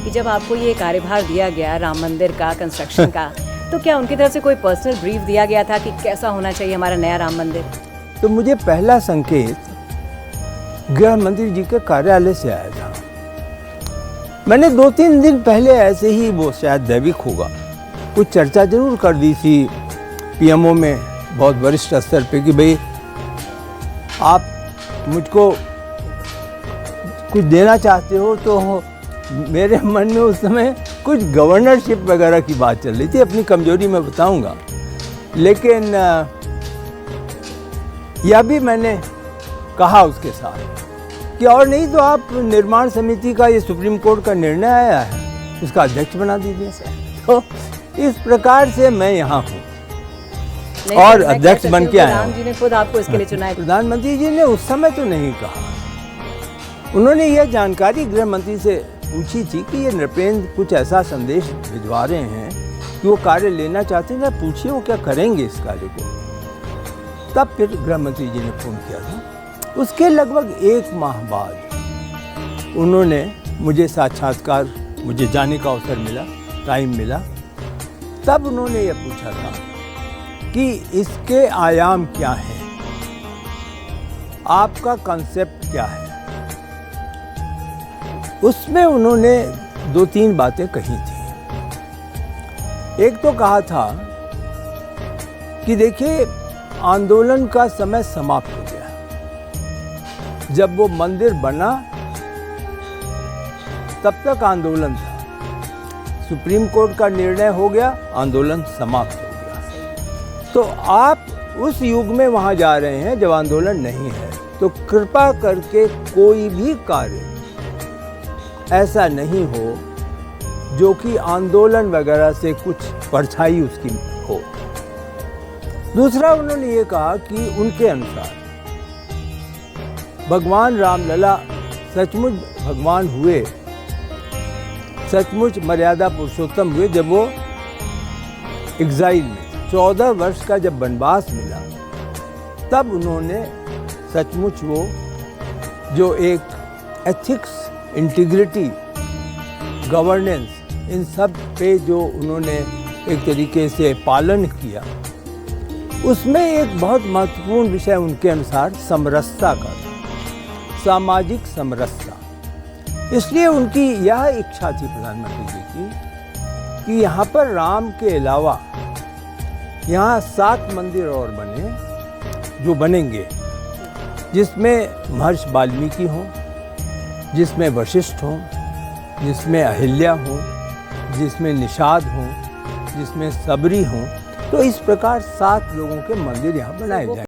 कि जब आपको ये कार्यभार दिया गया राम मंदिर का कंस्ट्रक्शन का, तो क्या उनकी तरफ से कोई पर्सनल ब्रीफ दिया गया था कि कैसा होना चाहिए हमारा नया राम मंदिर? तो मुझे पहला संकेत गृह मंत्री जी के कार्यालय से आया था। मैंने 2-3 दिन पहले ऐसे ही, वो शायद दैविक होगा, कुछ चर्चा जरूर कर दी थी पीएमओ में बहुत वरिष्ठ स्तर पे कि भाई आप मुझको कुछ देना चाहते हो। तो मेरे मन में उस समय कुछ गवर्नरशिप वगैरह की बात चल रही थी। अपनी कमजोरी मैं बताऊंगा, लेकिन यह भी मैंने कहा उसके साथ कि और नहीं तो आप निर्माण समिति का, ये सुप्रीम कोर्ट का निर्णय आया है, उसका अध्यक्ष बना दीजिए। तो इस प्रकार से मैं यहाँ हूँ और अध्यक्ष बन के आया हूँ। जी ने खुद आपको इसके लिए चुना है। प्रधानमंत्री जी ने उस समय तो नहीं कहा। उन्होंने यह जानकारी गृह मंत्री से पूछी थी कि ये नृपेंद्र कुछ ऐसा संदेश भिजवा रहे हैं कि वो कार्य लेना चाहते हैं, पूछिए वो क्या करेंगे इस कार्य को। तब फिर गृह मंत्री जी ने फोन किया था। उसके लगभग 1 माह बाद उन्होंने मुझे साक्षात्कार, मुझे जाने का अवसर मिला, टाइम मिला। तब उन्होंने ये पूछा था कि इसके आयाम क्या हैं, आपका कॉन्सेप्ट क्या है। उसमें उन्होंने 2-3 बातें कही थी। एक तो कहा था कि देखिए, आंदोलन का समय समाप्त हो गया। जब वो मंदिर बना तब तक आंदोलन था, सुप्रीम कोर्ट का निर्णय हो गया, आंदोलन समाप्त हो गया। तो आप उस युग में वहां जा रहे हैं जब आंदोलन नहीं है। तो कृपा करके कोई भी कार्य ऐसा नहीं हो जो कि आंदोलन वगैरह से कुछ परछाई उसकी हो। दूसरा, उन्होंने ये कहा कि उनके अनुसार भगवान रामलला सचमुच भगवान हुए, सचमुच मर्यादा पुरुषोत्तम हुए जब वो एग्जाइल में 14 वर्ष का जब वनवास मिला, तब उन्होंने सचमुच वो जो एक एथिक्स, इंटीग्रिटी, गवर्नेंस, इन सब पे जो उन्होंने एक तरीके से पालन किया, उसमें एक बहुत महत्वपूर्ण विषय उनके अनुसार समरसता का था, सामाजिक समरसता। इसलिए उनकी यह इच्छा थी प्रधानमंत्री जी की कि यहाँ पर राम के अलावा यहाँ 7 मंदिर और बने, जो बनेंगे, जिसमें महर्षि वाल्मीकि हों, जिसमें वशिष्ठ हों, जिसमें अहिल्या हों, जिसमें निषाद हों, जिसमें सबरी हों। तो इस प्रकार 7 लोगों के मंदिर यहाँ बनाए जाएंगे।